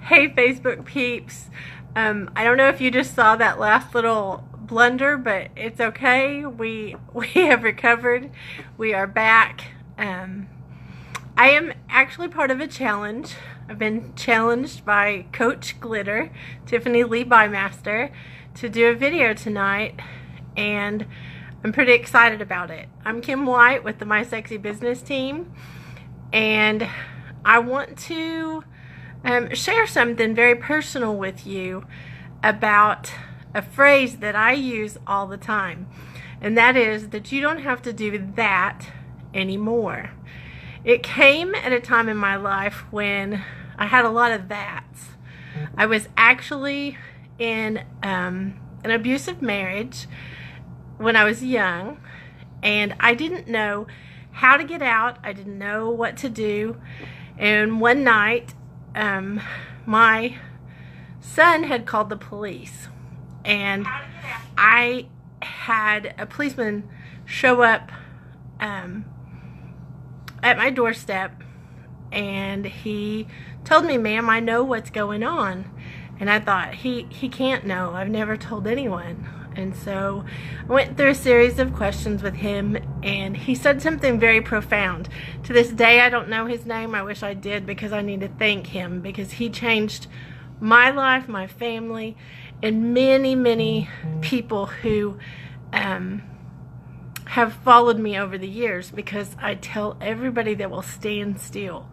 Hey Facebook peeps, I don't know if you just saw that last little blunder, but it's okay. We have recovered. We are back. I am actually part of a challenge. I've been challenged by Coach Glitter, Tiffany Lee Bymaster, to do a video tonight, and I'm pretty excited about it. I'm Kim White with the My Sexy Business team, and I want to share something very personal with you about a phrase that I use all the time, and that is that you don't have to do that anymore. It came at a time in my life when I had a lot of that's. I was actually in an abusive marriage when I was young, and I didn't know how to get out. I didn't know what to do. And one night, my son had called the police, and I had a policeman show up at my doorstep, and he told me, "Ma'am, I know what's going on." And I thought, he can't know. I've never told anyone. And so I went through a series of questions with him, and he said something very profound. To this day, I don't know his name. I wish I did, because I need to thank him, because he changed my life, my family, and many, many people who have followed me over the years, because I tell everybody that will stand still.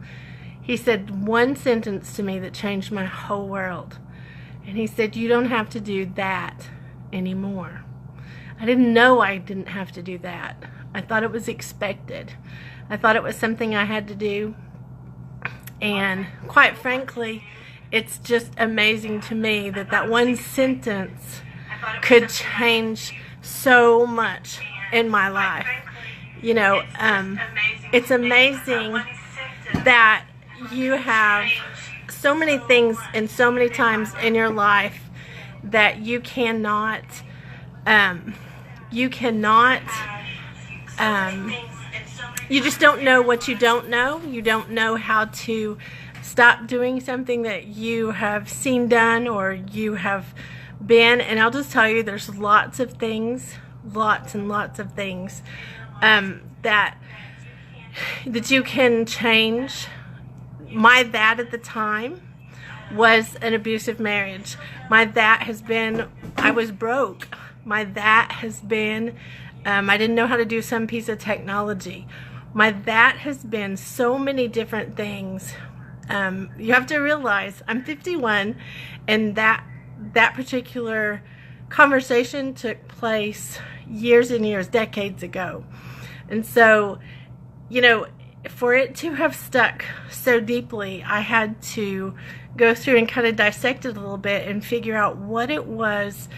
He said one sentence to me that changed my whole world. And he said, "You don't have to do that anymore." I didn't know I didn't have to do that. I thought it was expected. I thought it was something I had to do. And quite frankly, it's just amazing to me that that one sentence could change so much in my life. You know, it's amazing that you have so many things and so many times in your life that you cannot you just don't know what you don't know. You don't know how to stop doing something that you have seen done or you have been. And I'll just tell you, there's lots of things, lots and lots of things that you can change. My that at the time was an abusive marriage. My that has been, I was broke. My that has been, I didn't know how to do some piece of technology. My that has been so many different things. You have to realize I'm 51, and that particular conversation took place years and years, decades ago. And so, you know, for it to have stuck so deeply, I had to go through and kind of dissect it a little bit and figure out what it was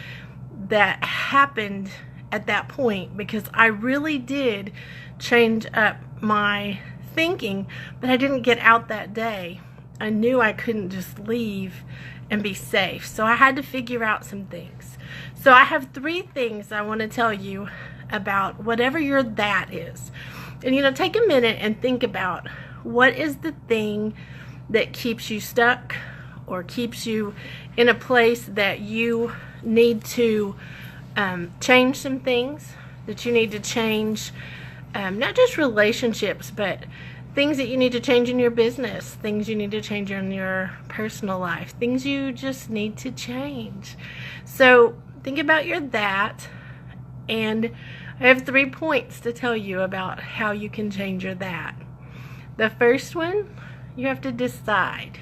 that happened at that point, because I really did change up my thinking, but I didn't get out that day. I knew I couldn't just leave and be safe, so I had to figure out some things. So I have 3 things I want to tell you about whatever your that is. And, you know, take a minute and think about, what is the thing that keeps you stuck or keeps you in a place that you need to change some things, that you need to change, not just relationships, but things that you need to change in your business, things you need to change in your personal life, things you just need to change. So think about your that, and I have 3 points to tell you about how you can change your that. The first one, you have to decide.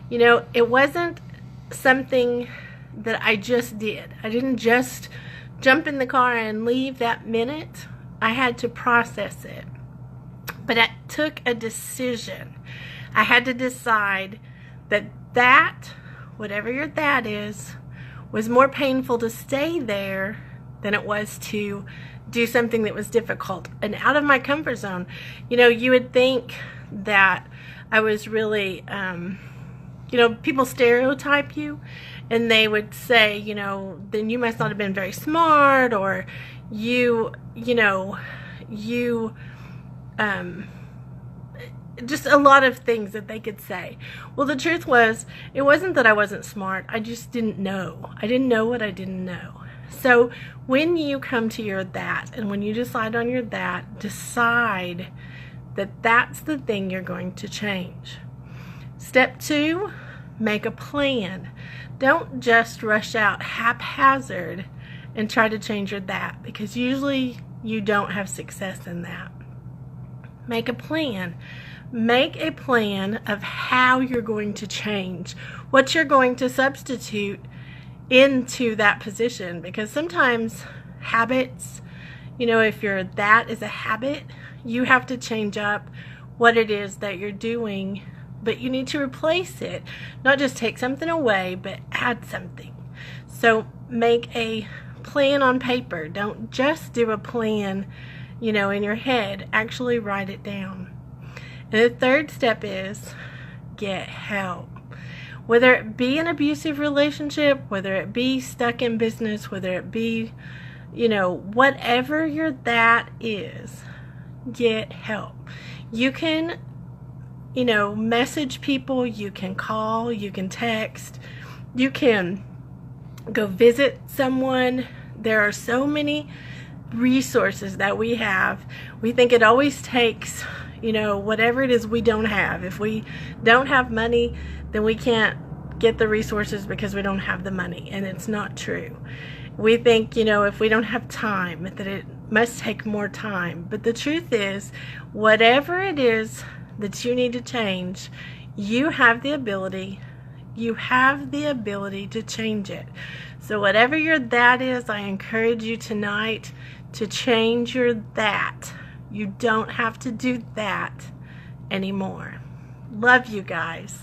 You know, it wasn't something that I just did. I didn't just jump in the car and leave that minute. I had to process it. But it took a decision. I had to decide that whatever your that is, was more painful to stay there than it was to do something that was difficult and out of my comfort zone. You know, you would think that I was really, you know, people stereotype you, and they would say, you know, then you must not have been very smart, or you know, you just a lot of things that they could say. Well, the truth was, it wasn't that I wasn't smart. I just didn't know. I didn't know what I didn't know. So when you come to your that, and when you decide on your that, decide that that's the thing you're going to change. Step 2, make a plan. Don't just rush out haphazard and try to change your that, because usually you don't have success in that. Make a plan. Make a plan of how you're going to change, what you're going to substitute into that position, because sometimes habits, if that is a habit, you have to change up what it is that you're doing, but you need to replace it, not just take something away, but add something. So make a plan on paper. Don't just do a plan, in your head. Actually write it down. And the third step is get help. Whether it be an abusive relationship, whether it be stuck in business, whether it be, whatever your that is, get help. You can, message people, you can call, you can text, you can go visit someone. There are so many resources that we have. We think it always takes, whatever it is we don't have. If we don't have money, then we can't get the resources because we don't have the money, and it's not true. We think, if we don't have time, that it must take more time. But the truth is, whatever it is that you need to change, you have the ability to change it. So whatever your that is, I encourage you tonight to change your that. You don't have to do that anymore. Love you guys.